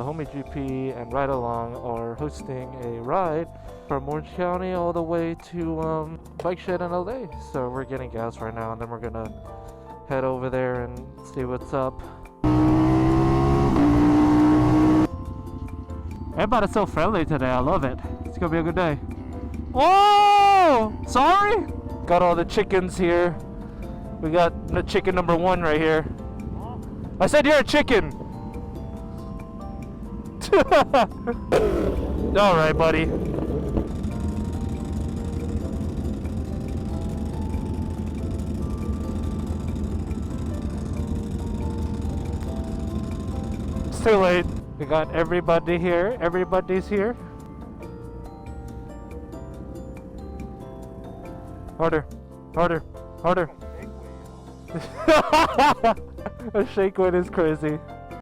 The Homie GP and Ride Along are hosting a ride from Orange County all the way to Bike Shed in LA. So we're getting gas right now, and then we're gonna head over there and see what's up. Everybody's so friendly today. I love it. It's gonna be a good day. Oh, sorry. Got all the chickens here. We got the chicken number 1 right here. I said you're a chicken. All right, buddy. It's too late. We got everybody here. Everybody's here. Harder. Harder. Harder. A shake weight is crazy.